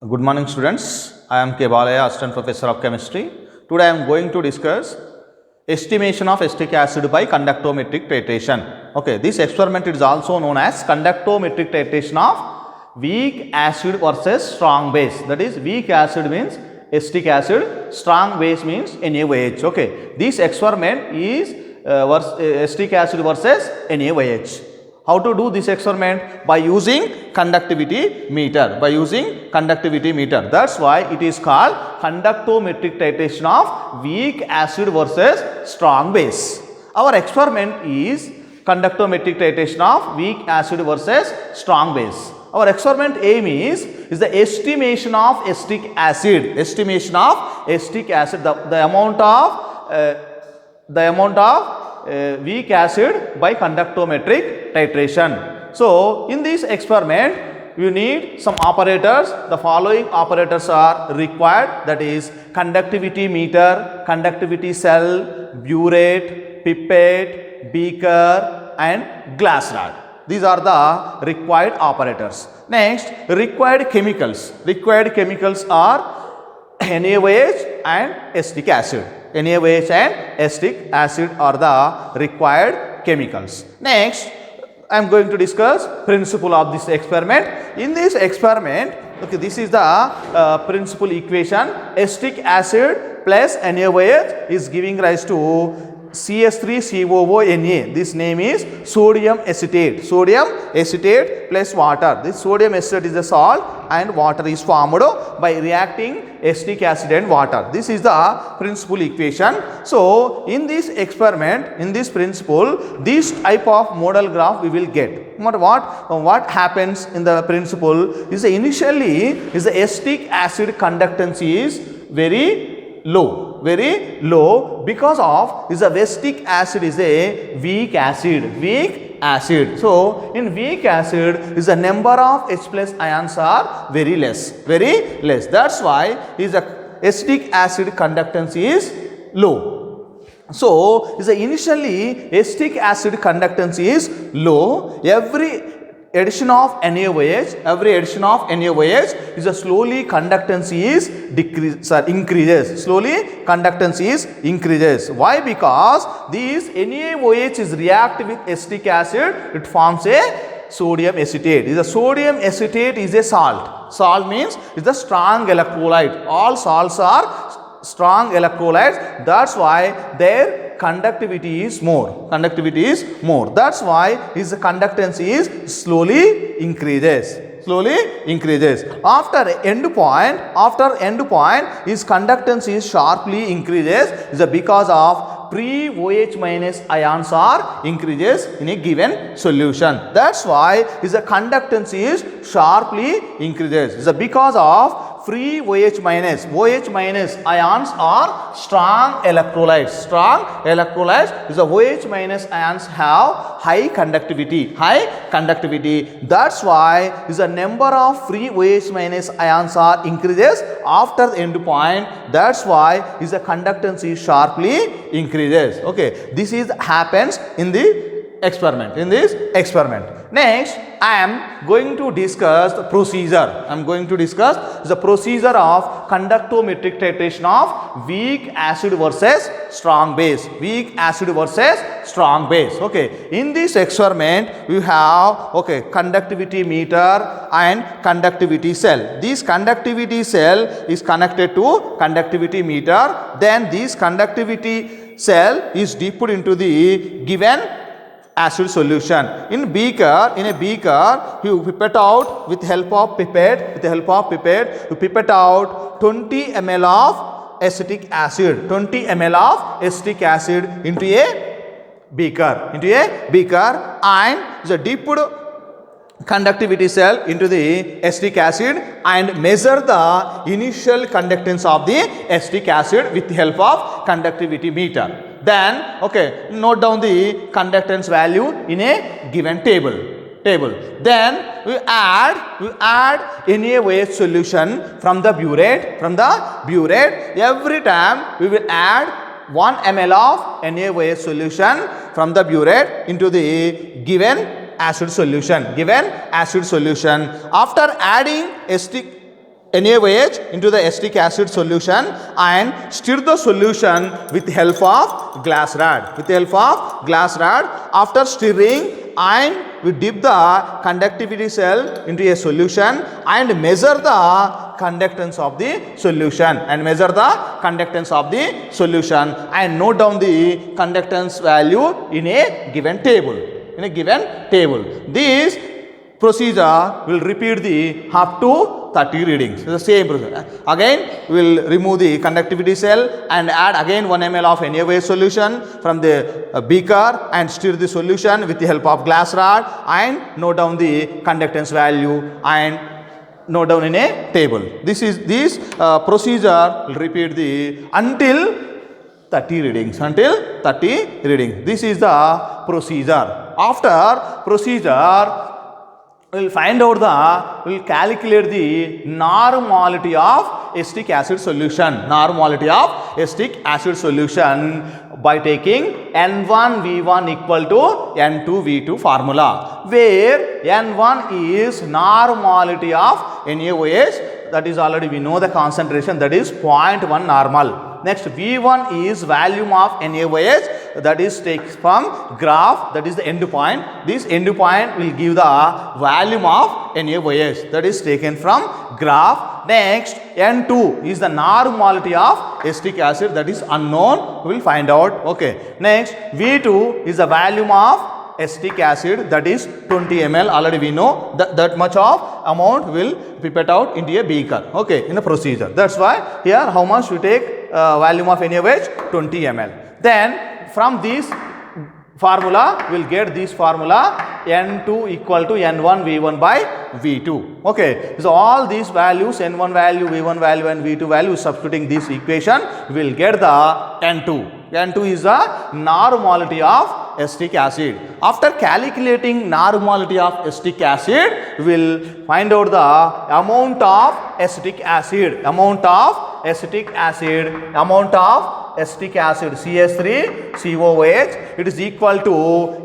Good morning students, I am K. Balaya, Assistant Professor of Chemistry. Today I am going to discuss estimation of acetic acid by conductometric titration. Okay, this experiment is also known as conductometric titration of weak acid versus strong base. That is, weak acid means acetic acid, strong base means NaOH. Okay, this experiment is acetic acid versus NaOH. How to do this experiment? By using conductivity meter. That's why it is called conductometric titration of weak acid versus strong base. Our experiment is conductometric titration of weak acid versus strong base. Our experiment aim is the estimation of acetic acid. The amount of weak acid by conductometric titration. So, in this experiment, you need some operators. The following operators are required, that is conductivity meter, conductivity cell, burette, pipette, beaker and glass rod. These are the required operators. Next, required chemicals. Required chemicals are NaOH and acetic acid. NaOH and acetic acid are the required chemicals. Next, I am going to discuss principle of this experiment. In this experiment, okay, this is the principal equation. Acetic acid plus NaOH is giving rise to CS3COONa. This name is sodium acetate. Sodium acetate plus water. This sodium acetate is a salt and water is formed by reacting acetic acid and water. This is the principal equation. So, in this experiment, in this principle, this type of model graph we will get. What happens in the principle is initially the acetic acid conductance is very low because of is the acetic acid is a weak acid. So, in weak acid is the number of H plus ions are very less. That's why is the acetic acid conductance is low. So, is the initially acetic acid conductance is low. Every addition of NaOH is a slowly conductance is increases. Why? Because this NaOH is react with acetic acid, it forms a sodium acetate. Is a sodium acetate is a salt. Salt means is a strong electrolyte. All salts are strong electrolytes. That's why their conductivity is more. That's why his conductance is slowly increases. After end point, his conductance is sharply increases is because of pre-OH minus ions are increases in a given solution. That's why his conductance is sharply increases. Is because of free OH minus ions are strong electrolytes. Is the OH minus ions have high conductivity. That's why is the number of free OH minus ions are increases after the end point. That's why is the conductance is sharply increases. Okay, this is happens in the experiment. Next, I am going to discuss the procedure. The procedure of conductometric titration of weak acid versus strong base. Okay, in this experiment we have conductivity meter and conductivity cell. This conductivity cell is connected to conductivity meter. Then this conductivity cell is dipped into the given acid solution. In a beaker, you pipette out with help of pipette, you pipette out 20 ml of acetic acid, into a beaker, and the dipped conductivity cell into the acetic acid and measure the initial conductance of the acetic acid with the help of conductivity meter. Then note down the conductance value in a given table. Then we add NaOH solution from the burette. Every time we will add 1 ml of NaOH solution from the burette into the given acid solution. After adding acetic NaOH into the acetic acid solution and stir the solution with the help of glass rod. With the help of glass rod, after stirring, and we dip the conductivity cell into a solution and measure the conductance of the solution and note down the conductance value in a given table. This procedure will repeat the up to 30 readings. The same procedure. Again, we will remove the conductivity cell and add again 1 ml of NaOH solution from the beaker and stir the solution with the help of glass rod and note down the conductance value and note down in a table. This procedure will repeat until 30 readings. This is the procedure. After procedure, we will calculate the normality of acetic acid solution. By taking N1V1 equal to N2V2 formula, where N1 is normality of NaOH, that is already we know the concentration, that is 0.1 normal. Next, V1 is volume of NaOH, that is taken from graph, that is the end point. This end point will give the volume of NaOH, that is taken from graph. Next, N2 is the normality of acetic acid, that is unknown, we will find out. Okay. Next, V2 is the volume of acetic acid, that is 20 ml, already we know that much of amount will pipette out into a beaker, okay, in a procedure. That's why here how much we take volume of NaOH, 20 ml. Then from this formula we will get this formula N2 equal to N1 V1 by V2. Okay, so all these values, N1 value, V1 value and V2 value, substituting this equation, we will get the N2. N2 is the normality of acetic acid. After calculating normality of acetic acid, we will find out the amount of acetic acid, CH3COOH, it is equal to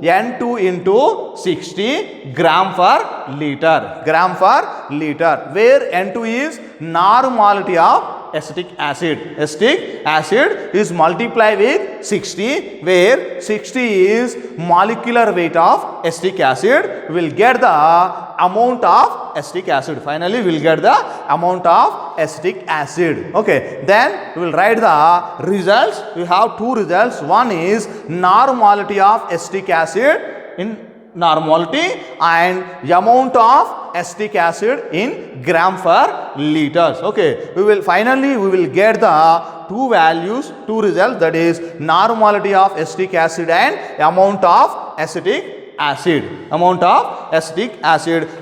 N2 into 60 gram per liter, where N2 is normality of acetic acid. Acetic acid is multiplied with 60, where 60 is molecular weight of acetic acid. We will get the amount of acetic acid. Finally, we will get the amount of acetic acid. Okay, then we will write the results. We have two results. One is normality of acetic acid in normality and amount of acetic acid in gram per liters. Okay, we will get the two results, that is normality of acetic acid and amount of acetic acid.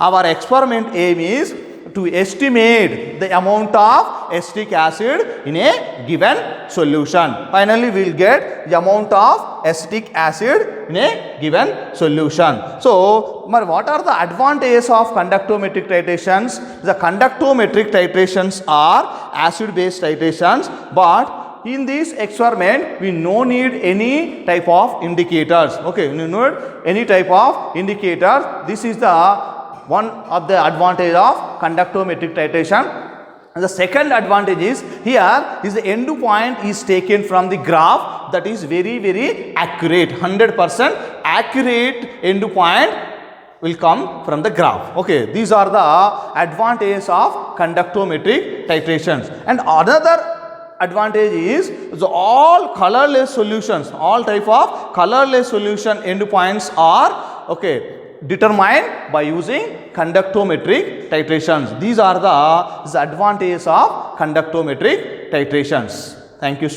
Our experiment aim is to estimate the amount of acetic acid in a given solution. Finally, we will get the amount of acetic acid in a given solution. So, what are the advantages of conductometric titrations? The conductometric titrations are acid-base titrations, but in this experiment, we no need any type of indicators. Okay, we need any type of indicator. This is the one of the advantage of conductometric titration. And the second advantage is here is the end point is taken from the graph, that is very accurate, 100% accurate end point will come from the graph. Okay, these are the advantages of conductometric titrations. And another advantage is all colorless solutions, all type of colorless solution endpoints are determined by using conductometric titrations. These are the advantages of conductometric titrations. Thank you.